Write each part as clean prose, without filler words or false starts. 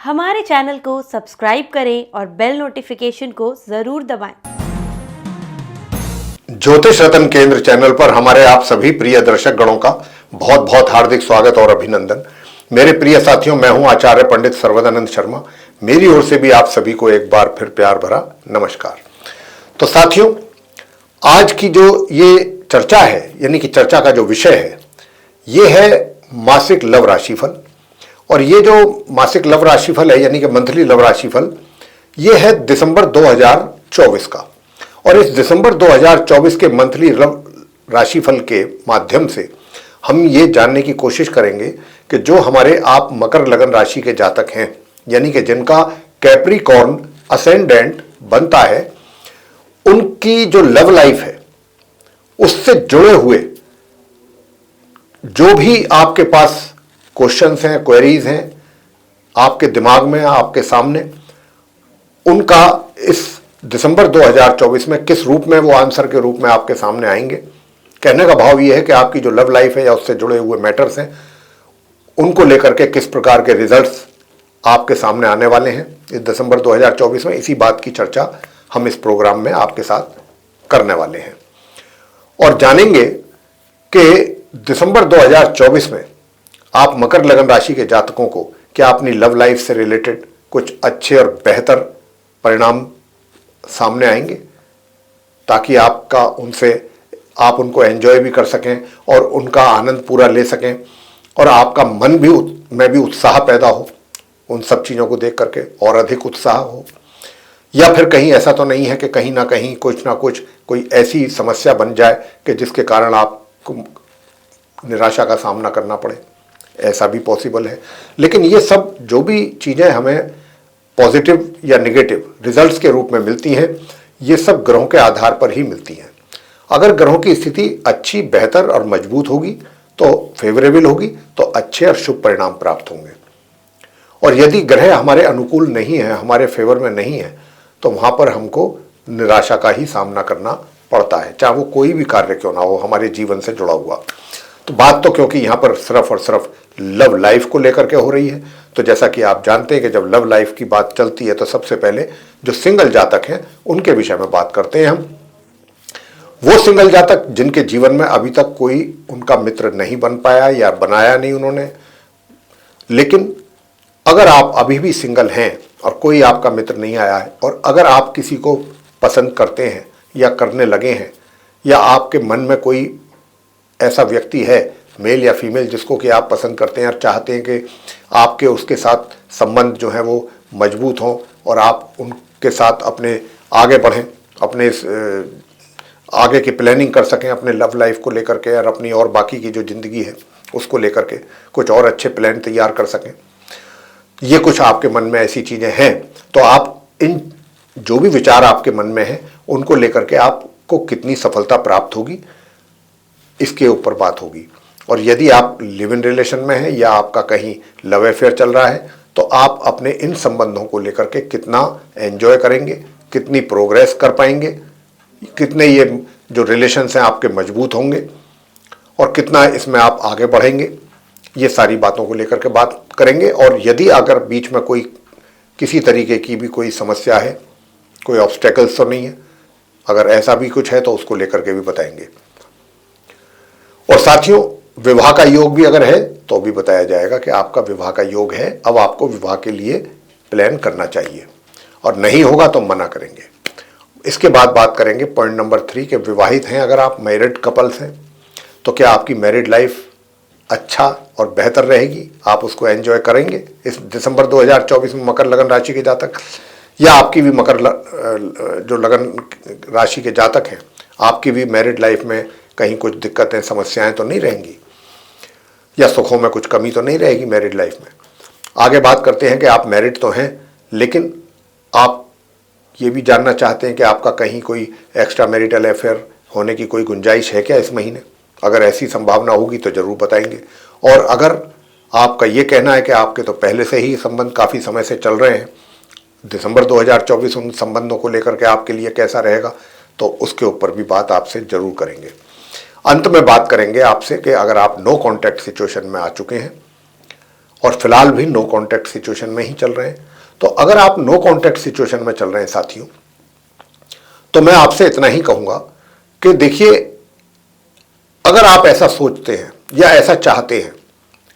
हमारे चैनल को सब्सक्राइब करें और बेल नोटिफिकेशन को जरूर दबाएं। ज्योतिष रत्न केंद्र चैनल पर हमारे आप सभी प्रिय दर्शक गणों का बहुत बहुत हार्दिक स्वागत और अभिनंदन। मेरे प्रिय साथियों, मैं हूं आचार्य पंडित सर्वदानंद शर्मा। मेरी ओर से भी आप सभी को एक बार फिर प्यार भरा नमस्कार। तो साथियों, आज की जो ये चर्चा है, यानी कि चर्चा का जो विषय है, ये है मासिक लव राशिफल। और ये जो मासिक लव राशिफल है, यानी कि मंथली लव राशिफल, ये है दिसंबर 2024 का। और इस दिसंबर 2024 के मंथली लव राशिफल के माध्यम से हम ये जानने की कोशिश करेंगे कि जो हमारे आप मकर लगन राशि के जातक हैं, यानी कि जिनका कैप्रिकॉर्न असेंडेंट बनता है, उनकी जो लव लाइफ है उससे जुड़े हुए जो भी आपके पास क्वेश्चंस हैं, क्वेरीज हैं आपके दिमाग में, आपके सामने, उनका इस दिसंबर 2024 में किस रूप में वो आंसर के रूप में आपके सामने आएंगे। कहने का भाव ये है कि आपकी जो लव लाइफ है या उससे जुड़े हुए मैटर्स हैं, उनको लेकर के किस प्रकार के रिजल्ट्स आपके सामने आने वाले हैं इस दिसंबर 2024 में, इसी बात की चर्चा हम इस प्रोग्राम में आपके साथ करने वाले हैं। और जानेंगे कि दिसंबर 2024 में आप मकर लगन राशि के जातकों को क्या अपनी लव लाइफ से रिलेटेड कुछ अच्छे और बेहतर परिणाम सामने आएंगे, ताकि आप उनको एंजॉय भी कर सकें और उनका आनंद पूरा ले सकें, और आपका मन भी में भी उत्साह पैदा हो उन सब चीज़ों को देख करके, और अधिक उत्साह हो। या फिर कहीं ऐसा तो नहीं है कि कहीं ना कहीं कुछ ना कुछ कोई ऐसी समस्या बन जाए कि जिसके कारण आपको निराशा का सामना करना पड़े, ऐसा भी पॉसिबल है। लेकिन ये सब जो भी चीज़ें हमें पॉजिटिव या नेगेटिव रिजल्ट्स के रूप में मिलती हैं, ये सब ग्रहों के आधार पर ही मिलती हैं। अगर ग्रहों की स्थिति अच्छी, बेहतर और मजबूत होगी, तो फेवरेबल होगी, तो अच्छे और शुभ परिणाम प्राप्त होंगे। और यदि ग्रह हमारे अनुकूल नहीं है, हमारे फेवर में नहीं है, तो वहाँ पर हमको निराशा का ही सामना करना पड़ता है, चाहे वो कोई भी कार्य क्यों ना हो हमारे जीवन से जुड़ा हुआ। तो बात तो क्योंकि यहाँ पर सिर्फ और सिर्फ लव लाइफ को लेकर के हो रही है, तो जैसा कि आप जानते हैं कि जब लव लाइफ की बात चलती है तो सबसे पहले जो सिंगल जातक हैं उनके विषय में बात करते हैं हम। वो सिंगल जातक जिनके जीवन में अभी तक कोई उनका मित्र नहीं बन पाया या बनाया नहीं उन्होंने। लेकिन अगर आप अभी भी सिंगल हैं और कोई आपका मित्र नहीं आया है, और अगर आप किसी को पसंद करते हैं या करने लगे हैं, या आपके मन में कोई ऐसा व्यक्ति है, मेल या फीमेल, जिसको कि आप पसंद करते हैं और चाहते हैं कि आपके उसके साथ संबंध जो है वो मजबूत हों और आप उनके साथ अपने आगे बढ़ें, अपने आगे की प्लानिंग कर सकें अपने लव लाइफ को लेकर के, और अपनी और बाकी की जो ज़िंदगी है उसको लेकर के कुछ और अच्छे प्लान तैयार कर सकें, ये कुछ आपके मन में ऐसी चीज़ें हैं, तो आप इन जो भी विचार आपके मन में हैं उनको लेकर के आपको कितनी सफलता प्राप्त होगी, इसके ऊपर बात होगी। और यदि आप लिव इन रिलेशन में हैं या आपका कहीं लव अफेयर चल रहा है, तो आप अपने इन संबंधों को लेकर के कितना एंजॉय करेंगे, कितनी प्रोग्रेस कर पाएंगे, कितने ये जो रिलेशंस हैं आपके मजबूत होंगे, और कितना इसमें आप आगे बढ़ेंगे, ये सारी बातों को लेकर के बात करेंगे। और यदि अगर बीच में कोई किसी तरीके की भी कोई समस्या है, कोई ऑब्स्टेकल्स तो नहीं है, अगर ऐसा भी कुछ है तो उसको लेकर के भी बताएंगे। और साथियों, विवाह का योग भी अगर है तो भी बताया जाएगा कि आपका विवाह का योग है, अब आपको विवाह के लिए प्लान करना चाहिए, और नहीं होगा तो मना करेंगे। इसके बाद बात करेंगे पॉइंट नंबर 3 के विवाहित हैं अगर आप, मैरिड कपल्स हैं, तो क्या आपकी मैरिड लाइफ अच्छा और बेहतर रहेगी, आप उसको एंजॉय करेंगे इस दिसंबर 2024 में मकर लगन राशि के जातक, या आपकी भी जो लगन राशि के जातक हैं, आपकी भी मैरिड लाइफ में कहीं कुछ दिक्कतें, समस्याएं तो नहीं रहेंगी, या सुखों में कुछ कमी तो नहीं रहेगी मैरिड लाइफ में। आगे बात करते हैं कि आप मैरिड तो हैं, लेकिन आप ये भी जानना चाहते हैं कि आपका कहीं कोई एक्स्ट्रा मैरिटल अफेयर होने की कोई गुंजाइश है क्या इस महीने। अगर ऐसी संभावना होगी तो ज़रूर बताएंगे। और अगर आपका ये कहना है कि आपके तो पहले से ही संबंध काफ़ी समय से चल रहे हैं, दिसंबर 2024 उन संबंधों को लेकर के आपके लिए कैसा रहेगा, तो उसके ऊपर भी बात आपसे ज़रूर करेंगे। अंत में बात करेंगे आपसे कि अगर आप नो कॉन्टैक्ट सिचुएशन में आ चुके हैं और फिलहाल भी नो कॉन्टैक्ट सिचुएशन में ही चल रहे हैं। तो अगर आप नो कॉन्टैक्ट सिचुएशन में चल रहे हैं साथियों, तो मैं आपसे इतना ही कहूंगा कि देखिए, अगर आप ऐसा सोचते हैं या ऐसा चाहते हैं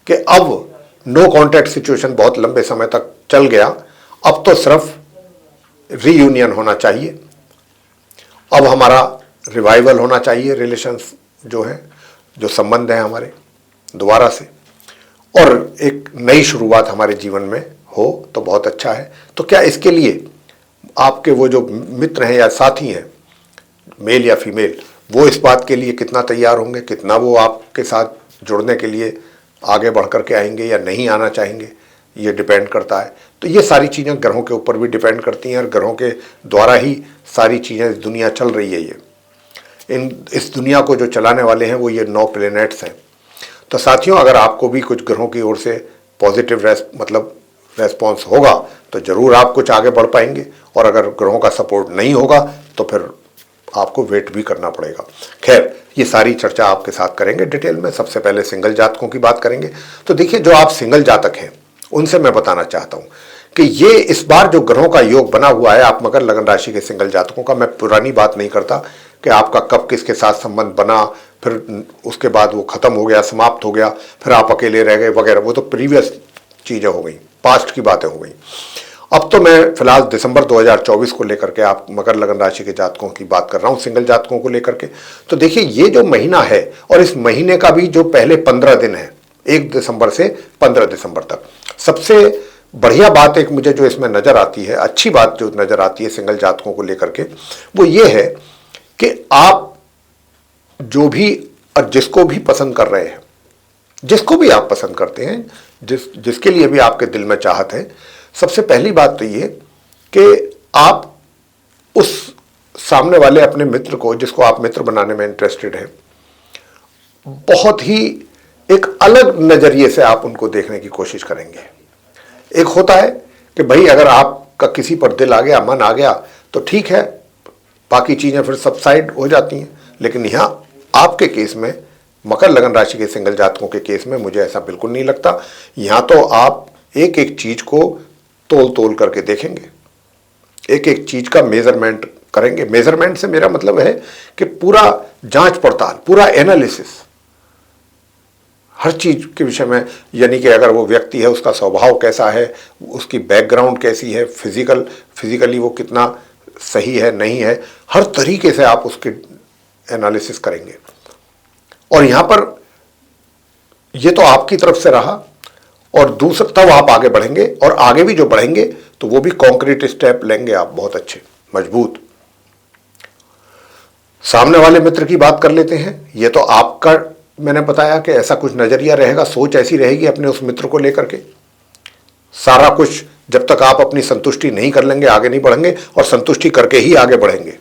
कि अब नो कॉन्टैक्ट सिचुएशन बहुत लंबे समय तक चल गया, अब तो सिर्फ रीयूनियन होना चाहिए, अब हमारा रिवाइवल होना चाहिए, रिलेशंस जो है, जो संबंध है हमारे दोबारा से, और एक नई शुरुआत हमारे जीवन में हो तो बहुत अच्छा है। तो क्या इसके लिए आपके वो जो मित्र हैं या साथी हैं, मेल या फीमेल, वो इस बात के लिए कितना तैयार होंगे, कितना वो आपके साथ जुड़ने के लिए आगे बढ़ कर के आएंगे या नहीं आना चाहेंगे, ये डिपेंड करता है। तो ये सारी चीज़ें ग्रहों के ऊपर भी डिपेंड करती हैं, और ग्रहों के द्वारा ही सारी चीज़ें, इस दुनिया चल रही है। ये इस दुनिया को जो चलाने वाले हैं वो ये 9 प्लैनेट्स हैं। तो साथियों, अगर आपको भी कुछ ग्रहों की ओर से पॉजिटिव रेस्पॉन्स होगा तो ज़रूर आप कुछ आगे बढ़ पाएंगे, और अगर ग्रहों का सपोर्ट नहीं होगा तो फिर आपको वेट भी करना पड़ेगा। खैर, ये सारी चर्चा आपके साथ करेंगे डिटेल में। सबसे पहले सिंगल जातकों की बात करेंगे। तो देखिए, जो आप सिंगल जातक हैं उनसे मैं बताना चाहता हूँ कि ये इस बार जो ग्रहों का योग बना हुआ है, आप मकर लगन राशि के सिंगल जातकों का, मैं पुरानी बात नहीं करता कि आपका कब किसके साथ संबंध बना, फिर उसके बाद वो खत्म हो गया, समाप्त हो गया, फिर आप अकेले रह गए वगैरह, वो तो प्रीवियस चीज़ें हो गई, पास्ट की बातें हो गई। अब तो मैं फिलहाल दिसंबर 2024 को लेकर के आप मकर लगन राशि के जातकों की बात कर रहा हूँ, सिंगल जातकों को लेकर के। तो देखिए, ये जो महीना है, और इस महीने का भी जो पहले 15 दिन है, 1 दिसंबर से 15 दिसंबर तक, सबसे बढ़िया बात एक मुझे जो इसमें नज़र आती है, अच्छी बात जो नज़र आती है सिंगल जातकों को लेकर के, वो ये है कि आप जो भी और जिसको भी पसंद कर रहे हैं, जिसको भी आप पसंद करते हैं, जिसके लिए भी आपके दिल में चाहत है, सबसे पहली बात तो ये कि आप उस सामने वाले अपने मित्र को, जिसको आप मित्र बनाने में इंटरेस्टेड हैं, बहुत ही एक अलग नज़रिए से आप उनको देखने की कोशिश करेंगे। एक होता है कि भाई, अगर आपका किसी पर दिल आ गया, मन आ गया, तो ठीक है, बाकी चीज़ें फिर सबसाइड हो जाती हैं। लेकिन यहाँ आपके केस में, मकर लगन राशि के सिंगल जातकों के केस में, मुझे ऐसा बिल्कुल नहीं लगता। यहाँ तो आप एक एक चीज़ को तोल तोल करके देखेंगे, एक एक चीज़ का मेजरमेंट करेंगे। मेजरमेंट से मेरा मतलब है कि पूरा जांच पड़ताल, पूरा एनालिसिस, हर चीज़ के विषय में, यानी कि अगर वो व्यक्ति है, उसका स्वभाव कैसा है, उसकी बैकग्राउंड कैसी है, फिजिकली वो कितना सही है, नहीं है, हर तरीके से आप उसकी एनालिसिस करेंगे। और यहाँ पर ये तो आपकी तरफ से रहा, और दूसरा तब आप आगे बढ़ेंगे, और आगे भी जो बढ़ेंगे तो वो भी कॉन्क्रीट स्टेप लेंगे आप, बहुत अच्छे, मजबूत। सामने वाले मित्र की बात कर लेते हैं। ये तो आपका, मैंने बताया कि ऐसा कुछ नजरिया रहेगा, सोच ऐसी रहेगी अपने उस मित्र को लेकर के। सारा कुछ जब तक आप अपनी संतुष्टि नहीं कर लेंगे, आगे नहीं बढ़ेंगे, और संतुष्टि करके ही आगे बढ़ेंगे,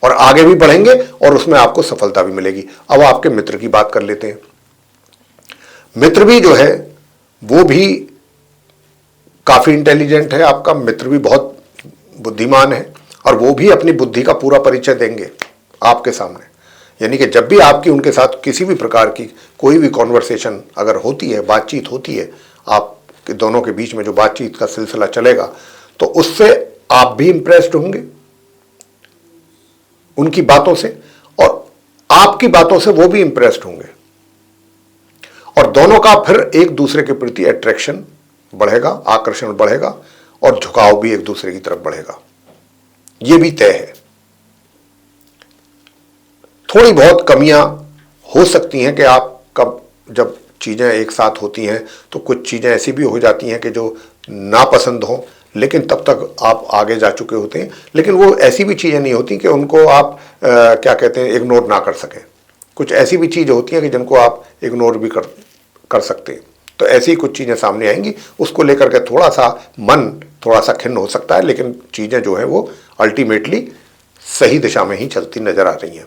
और आगे भी बढ़ेंगे, और उसमें आपको सफलता भी मिलेगी। अब आपके मित्र की बात कर लेते हैं। मित्र भी जो है वो भी काफी इंटेलिजेंट है, आपका मित्र भी बहुत बुद्धिमान है, और वो भी अपनी बुद्धि का पूरा परिचय देंगे आपके सामने। यानी कि जब भी आपकी उनके साथ किसी भी प्रकार की कोई भी कॉन्वर्सेशन अगर होती है, बातचीत होती है, आप दोनों के बीच में जो बातचीत का सिलसिला चलेगा, तो उससे आप भी इंप्रेस्ड होंगे उनकी बातों से, और आपकी बातों से वो भी इंप्रेस्ड होंगे, और दोनों का फिर एक दूसरे के प्रति अट्रैक्शन बढ़ेगा, आकर्षण बढ़ेगा, और झुकाव भी एक दूसरे की तरफ बढ़ेगा। ये भी तय है। थोड़ी बहुत कमियां हो सकती हैं कि आप कब, जब चीजें एक साथ होती हैं तो कुछ चीजें ऐसी भी हो जाती हैं कि जो नापसंद हों, लेकिन तब तक आप आगे जा चुके होते हैं। लेकिन वो ऐसी भी चीजें नहीं होती कि उनको आप क्या कहते हैं, इग्नोर ना कर सकें। कुछ ऐसी भी चीजें होती हैं कि जिनको आप इग्नोर भी कर सकते हैं। तो ऐसी कुछ चीजें सामने आएंगी, उसको लेकर के थोड़ा सा मन थोड़ा सा खिन्न हो सकता है, लेकिन चीजें जो है वो अल्टीमेटली सही दिशा में ही चलती नजर आ रही हैं।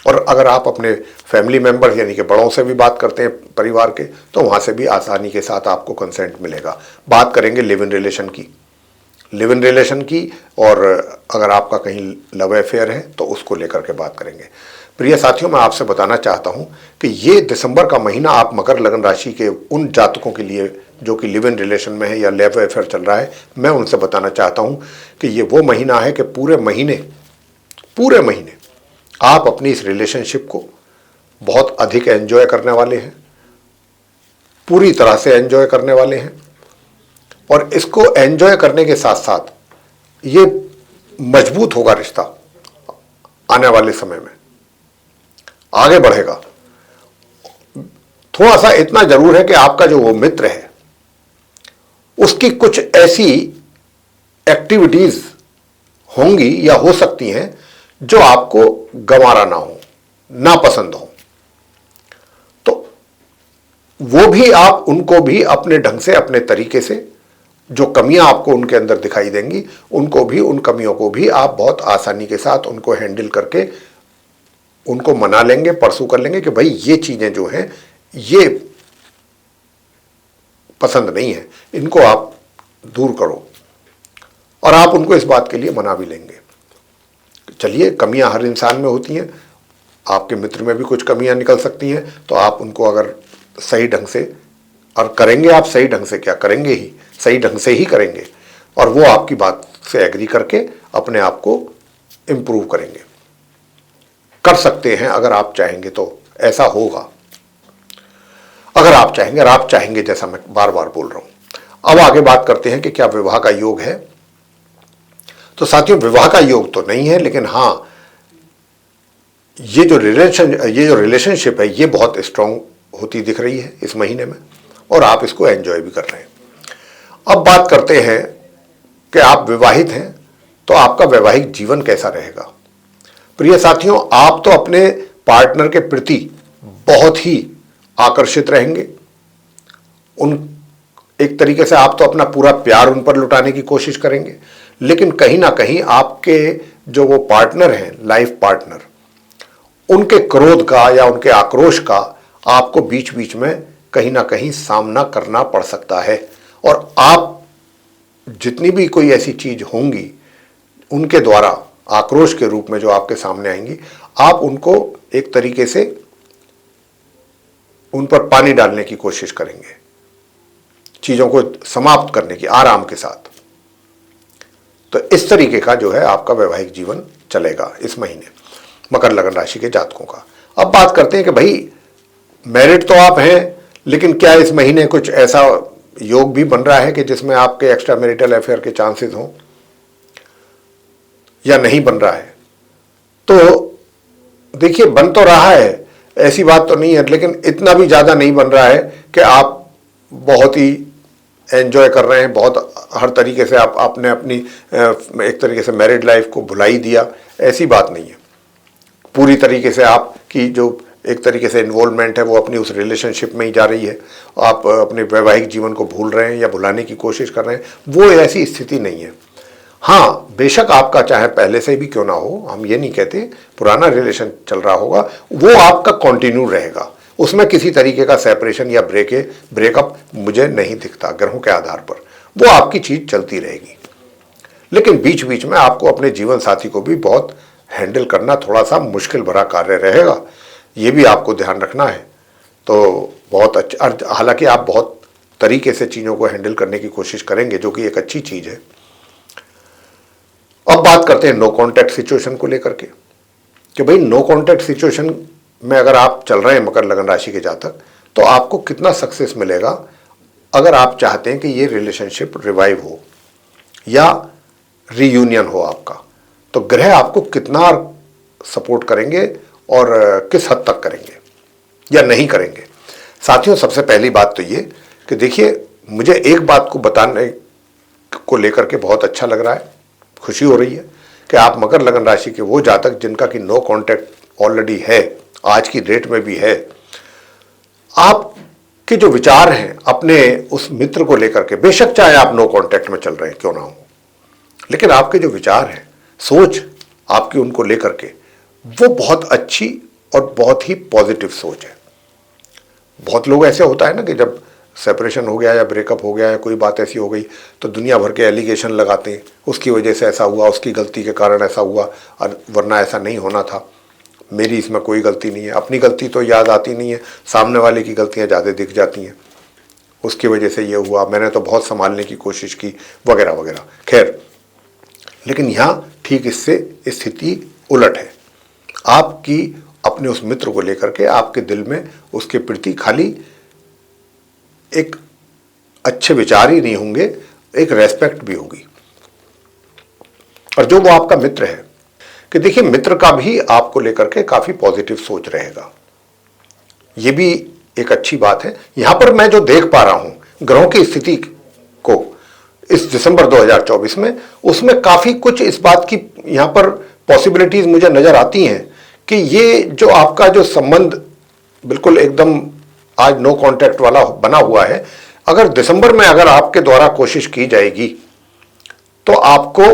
और अगर आप अपने फैमिली मेंबर यानी कि बड़ों से भी बात करते हैं परिवार के, तो वहाँ से भी आसानी के साथ आपको कंसेंट मिलेगा। बात करेंगे लिव इन रिलेशन की। लिव इन रिलेशन की, और अगर आपका कहीं लव अफेयर है तो उसको लेकर के बात करेंगे। प्रिय साथियों, मैं आपसे बताना चाहता हूं कि ये दिसंबर का महीना आप मकर लगन राशि के उन जातकों के लिए जो कि लिव इन रिलेशन में है या लव अफेयर चल रहा है, मैं उनसे बताना चाहता हूं कि ये वो महीना है कि पूरे महीने आप अपनी इस रिलेशनशिप को बहुत अधिक एंजॉय करने वाले हैं, पूरी तरह से एंजॉय करने वाले हैं। और इसको एंजॉय करने के साथ साथ ये मजबूत होगा, रिश्ता आने वाले समय में आगे बढ़ेगा। थोड़ा सा इतना जरूर है कि आपका जो वो मित्र है उसकी कुछ ऐसी एक्टिविटीज होंगी या हो सकती हैं जो आपको गंवारा ना हो, ना पसंद हो, तो वो भी आप उनको भी अपने ढंग से, अपने तरीके से, जो कमियां आपको उनके अंदर दिखाई देंगी उनको भी, उन कमियों को भी आप बहुत आसानी के साथ उनको हैंडल करके उनको मना लेंगे, परसू कर लेंगे कि भाई ये चीजें जो हैं ये पसंद नहीं है, इनको आप दूर करो, और आप उनको इस बात के लिए मना भी लेंगे। चलिए, कमियां हर इंसान में होती हैं, आपके मित्र में भी कुछ कमियां निकल सकती हैं, तो आप उनको अगर सही ढंग से, और करेंगे आप सही ढंग से, क्या करेंगे ही सही ढंग से ही करेंगे, और वो आपकी बात से एग्री करके अपने आप को इम्प्रूव करेंगे, कर सकते हैं। अगर आप चाहेंगे तो ऐसा होगा, अगर आप चाहेंगे, और आप चाहेंगे, जैसा मैं बार बार बोल रहा हूं। अब आगे बात करते हैं कि क्या विवाह का योग है। तो साथियों, विवाह का योग तो नहीं है, लेकिन हां, ये जो रिलेशनशिप है ये बहुत स्ट्रांग होती दिख रही है इस महीने में, और आप इसको एंजॉय भी कर रहे हैं। अब बात करते हैं कि आप विवाहित हैं तो आपका वैवाहिक जीवन कैसा रहेगा। प्रिय साथियों, आप तो अपने पार्टनर के प्रति बहुत ही आकर्षित रहेंगे, एक तरीके से आप तो अपना पूरा प्यार उन पर लुटाने की कोशिश करेंगे, लेकिन कहीं ना कहीं आपके जो वो पार्टनर हैं, लाइफ पार्टनर, उनके क्रोध का या उनके आक्रोश का आपको बीच बीच में कहीं ना कहीं सामना करना पड़ सकता है। और आप जितनी भी कोई ऐसी चीज होंगी उनके द्वारा आक्रोश के रूप में जो आपके सामने आएंगी, आप उनको एक तरीके से उन पर पानी डालने की कोशिश करेंगे, चीजों को समाप्त करने की, आराम के साथ। तो इस तरीके का जो है आपका वैवाहिक जीवन चलेगा इस महीने मकर लगन राशि के जातकों का। अब बात करते हैं कि भाई मैरिड तो आप हैं, लेकिन क्या इस महीने कुछ ऐसा योग भी बन रहा है कि जिसमें आपके एक्स्ट्रा मैरिटल अफेयर के चांसेस हों, या नहीं बन रहा है। तो देखिए, बन तो रहा है, ऐसी बात तो नहीं है, लेकिन इतना भी ज्यादा नहीं बन रहा है कि आप बहुत ही एंजॉय कर रहे हैं, बहुत हर तरीके से आपने अपनी एक तरीके से मैरिड लाइफ को भुला ही दिया, ऐसी बात नहीं है। पूरी तरीके से आपकी जो एक तरीके से इन्वॉल्वमेंट है वो अपनी उस रिलेशनशिप में ही जा रही है, आप अपने वैवाहिक जीवन को भूल रहे हैं या भुलाने की कोशिश कर रहे हैं, वो ऐसी स्थिति नहीं है। हाँ, बेशक आपका चाहे पहले से भी क्यों ना हो, हम ये नहीं कहते, पुराना रिलेशन चल रहा होगा, वो आपका कंटिन्यू रहेगा, उसमें किसी तरीके का सेपरेशन या ब्रेकअप मुझे नहीं दिखता ग्रहों के आधार पर, वो आपकी चीज चलती रहेगी। लेकिन बीच बीच में आपको अपने जीवन साथी को भी बहुत हैंडल करना थोड़ा सा मुश्किल भरा कार्य रहेगा, ये भी आपको ध्यान रखना है। तो बहुत अच्छा, हालांकि आप बहुत तरीके से चीज़ों को हैंडल करने की कोशिश करेंगे, जो कि एक अच्छी चीज़ है। अब बात करते हैं नो कॉन्टैक्ट सिचुएशन को लेकर के, कि भाई नो कॉन्टैक्ट सिचुएशन में अगर आप चल रहे हैं मकर लगन राशि के जातक, तो आपको कितना सक्सेस मिलेगा अगर आप चाहते हैं कि ये रिलेशनशिप रिवाइव हो या रीयूनियन हो आपका, तो ग्रह आपको कितना सपोर्ट करेंगे और किस हद तक करेंगे या नहीं करेंगे। साथियों, सबसे पहली बात तो ये कि देखिए, मुझे एक बात को बताने को लेकर के बहुत अच्छा लग रहा है, खुशी हो रही है कि आप मकर लगन राशि के वो जातक जिनका कि नो कॉन्टैक्ट ऑलरेडी है, आज की डेट में भी है, आपके जो विचार हैं अपने उस मित्र को लेकर के, बेशक चाहे आप नो कॉन्टैक्ट में चल रहे हैं क्यों ना हो, लेकिन आपके जो विचार हैं, सोच आपकी उनको लेकर के, वो बहुत अच्छी और बहुत ही पॉजिटिव सोच है। बहुत लोग ऐसे होता है ना कि जब सेपरेशन हो गया या ब्रेकअप हो गया या कोई बात ऐसी हो गई तो दुनिया भर के एलिगेशन लगाते हैं, उसकी वजह से ऐसा हुआ, उसकी गलती के कारण ऐसा हुआ, और वरना ऐसा नहीं होना था, मेरी इसमें कोई गलती नहीं है। अपनी गलती तो याद आती नहीं है, सामने वाले की गलतियां ज़्यादा दिख जाती हैं, उसकी वजह से ये हुआ, मैंने तो बहुत संभालने की कोशिश की, वगैरह वगैरह। खैर, लेकिन यहाँ ठीक इससे स्थिति उलट है। आपकी अपने उस मित्र को लेकर के आपके दिल में उसके प्रति खाली एक अच्छे विचार ही नहीं होंगे, एक रेस्पेक्ट भी होगी। और जो वो आपका मित्र है, कि देखिए मित्र का भी आपको लेकर के काफी पॉजिटिव सोच रहेगा, ये भी एक अच्छी बात है। यहां पर मैं जो देख पा रहा हूं ग्रहों की स्थिति को इस दिसंबर 2024 में, उसमें काफी कुछ इस बात की यहां पर पॉसिबिलिटीज मुझे नजर आती हैं कि ये जो आपका जो संबंध बिल्कुल एकदम आज नो कांटेक्ट वाला बना हुआ है, अगर दिसंबर में अगर आपके द्वारा कोशिश की जाएगी तो आपको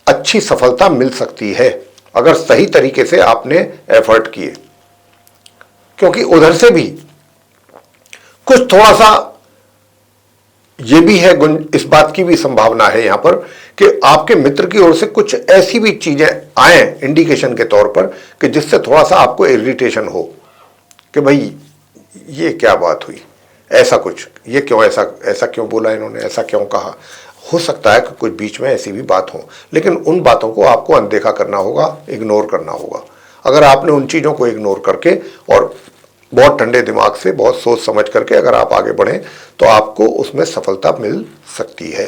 अच्छी सफलता मिल सकती है, अगर सही तरीके से आपने एफर्ट किए। क्योंकि उधर से भी कुछ थोड़ा सा ये भी है, इस बात की भी संभावना है यहां पर कि आपके मित्र की ओर से कुछ ऐसी भी चीजें आए इंडिकेशन के तौर पर कि जिससे थोड़ा सा आपको इरिटेशन हो कि भाई ये क्या बात हुई, ऐसा कुछ, ये क्यों ऐसा क्यों बोला इन्होंने, ऐसा क्यों कहा। हो सकता है कि कुछ बीच में ऐसी भी बात हो, लेकिन उन बातों को आपको अनदेखा करना होगा, इग्नोर करना होगा। अगर आपने उन चीज़ों को इग्नोर करके और बहुत ठंडे दिमाग से, बहुत सोच समझ करके अगर आप आगे बढ़ें तो आपको उसमें सफलता मिल सकती है।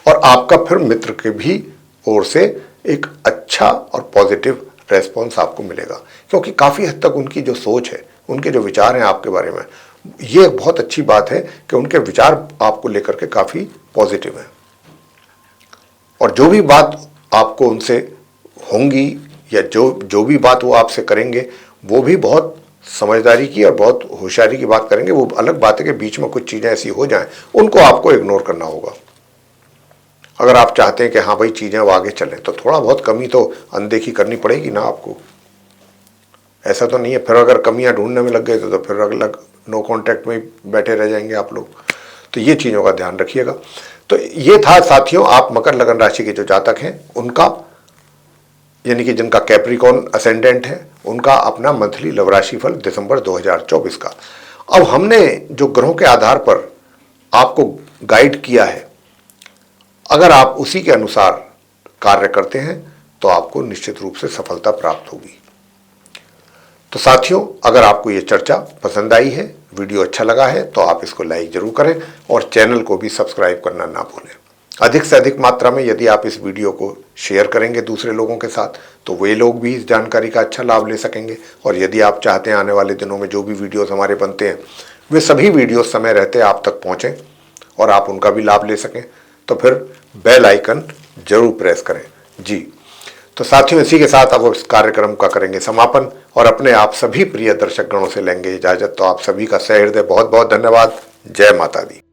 और आपका फिर मित्र के भी ओर से एक अच्छा और पॉजिटिव रेस्पॉन्स आपको मिलेगा, क्योंकि काफ़ी हद तक उनकी जो सोच है, उनके जो विचार हैं आपके बारे में, ये बहुत अच्छी बात है कि उनके विचार आपको लेकर के काफ़ी पॉजिटिव हैं। और जो भी बात आपको उनसे होंगी या जो भी बात वो आपसे करेंगे, वो भी बहुत समझदारी की और बहुत होशियारी की बात करेंगे। वो अलग बात है कि बीच में कुछ चीज़ें ऐसी हो जाएं, उनको आपको इग्नोर करना होगा। अगर आप चाहते हैं कि हाँ भाई चीज़ें वो आगे चलें, तो थोड़ा बहुत कमी तो अनदेखी करनी पड़ेगी ना आपको। ऐसा तो नहीं है फिर अगर कमियां ढूंढने में लग गए तो फिर अलग नो कांटेक्ट में बैठे रह जाएंगे आप लोग। तो ये चीज़ों का ध्यान रखिएगा। तो ये था साथियों, आप मकर लगन राशि के जो जातक हैं उनका, यानी कि जिनका कैप्रिकॉर्न असेंडेंट है, उनका अपना मंथली लव राशि फल दिसंबर 2024 का। अब हमने जो ग्रहों के आधार पर आपको गाइड किया है, अगर आप उसी के अनुसार कार्य करते हैं तो आपको निश्चित रूप से सफलता प्राप्त होगी। तो साथियों, अगर आपको ये चर्चा पसंद आई है, वीडियो अच्छा लगा है, तो आप इसको लाइक जरूर करें और चैनल को भी सब्सक्राइब करना ना भूलें। अधिक से अधिक मात्रा में यदि आप इस वीडियो को शेयर करेंगे दूसरे लोगों के साथ, तो वे लोग भी इस जानकारी का अच्छा लाभ ले सकेंगे। और यदि आप चाहते हैं आने वाले दिनों में जो भी वीडियोस हमारे बनते हैं, वे सभी वीडियोस समय रहते आप तक पहुँचें और आप उनका भी लाभ ले सकें, तो फिर बेल आइकन जरूर प्रेस करें। जी, तो साथियों, इसी के साथ अब इस कार्यक्रम का करेंगे समापन और अपने आप सभी प्रिय दर्शक गणों से लेंगे इजाजत। तो आप सभी का सहृदय बहुत बहुत धन्यवाद। जय माता दी।